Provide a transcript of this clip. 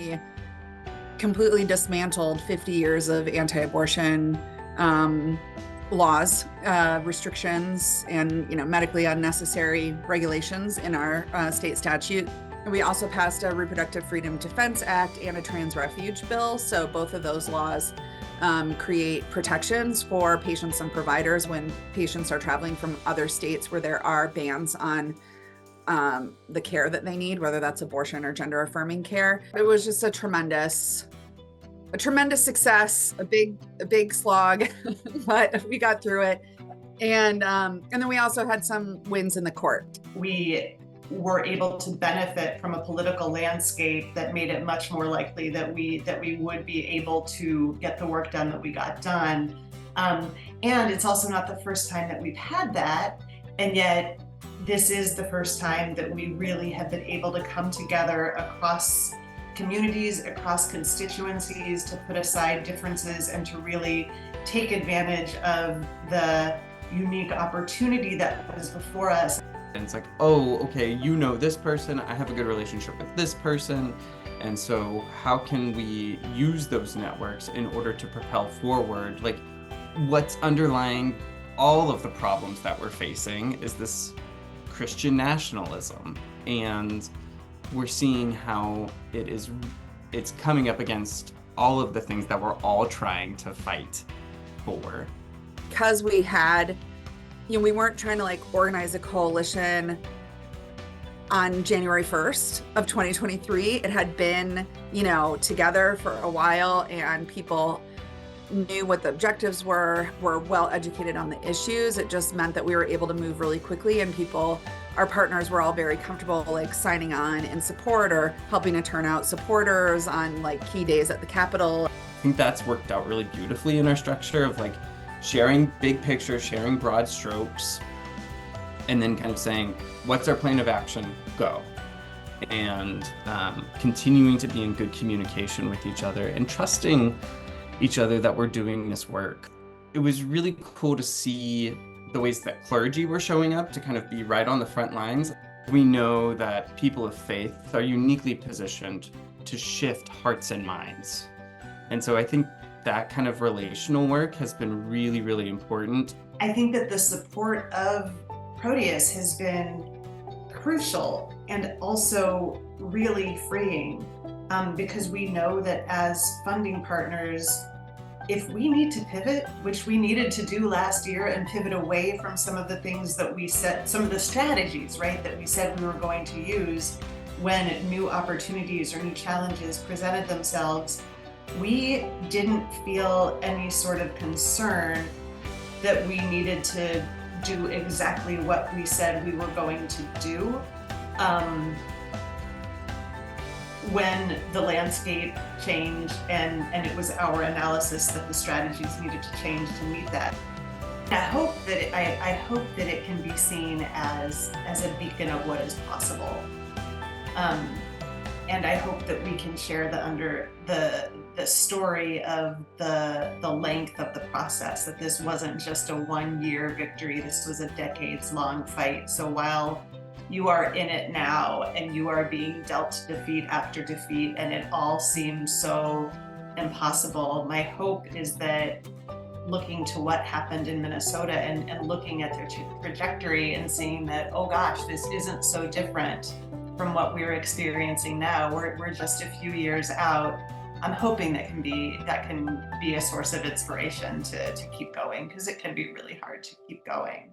we completely dismantled 50 years of anti-abortion laws, restrictions, and medically unnecessary regulations in our state statute. And we also passed a Reproductive Freedom Defense Act and a trans refuge bill. So both of those laws create protections for patients and providers when patients are traveling from other states where there are bans on the care that they need, whether that's abortion or gender-affirming care. It was just a tremendous success, a big slog, but we got through it. And then we also had some wins in the court. We were able to benefit from a political landscape that made it much more likely that we would be able to get the work done that we got done. And it's also not the first time that we've had that, and yet this is the first time that we really have been able to come together across communities, across constituencies, to put aside differences and to really take advantage of the unique opportunity that was before us. And it's like, oh, okay, this person, I have a good relationship with this person. And so how can we use those networks in order to propel forward? Like, what's underlying all of the problems that we're facing is this Christian nationalism. And we're seeing how it's coming up against all of the things that we're all trying to fight for. Because we had, we weren't trying to organize a coalition on January 1st of 2023. It had been, together for a while, and people knew what the objectives were well educated on the issues. It just meant that we were able to move really quickly, and our partners were all very comfortable signing on in support or helping to turn out supporters on key days at the Capitol. I think that's worked out really beautifully in our structure of sharing big picture, sharing broad strokes, and then kind of saying, what's our plan of action? Go. And continuing to be in good communication with each other and trusting each other that we're doing this work. It was really cool to see the ways that clergy were showing up to kind of be right on the front lines. We know that people of faith are uniquely positioned to shift hearts and minds. And so I think that kind of relational work has been really, really important. I think that the support of Proteus has been crucial and also really freeing, because we know that as funding partners, if we need to pivot, which we needed to do last year, and pivot away from some of the things that we said, some of the strategies, right, that we said we were going to use when new opportunities or new challenges presented themselves, we didn't feel any sort of concern that we needed to do exactly what we said we were going to do. When the landscape changed and it was our analysis that the strategies needed to change to meet that. I hope that it can be seen as a beacon of what is possible. And I hope that we can share the story of the length of the process, that this wasn't just a 1-year victory, this was a decades-long fight. So while you are in it now and you are being dealt defeat after defeat and it all seems so impossible, my hope is that looking to what happened in Minnesota and looking at their trajectory and seeing that, oh gosh, this isn't so different from what we're experiencing now. We're just a few years out. I'm hoping that can be a source of inspiration to keep going, because it can be really hard to keep going.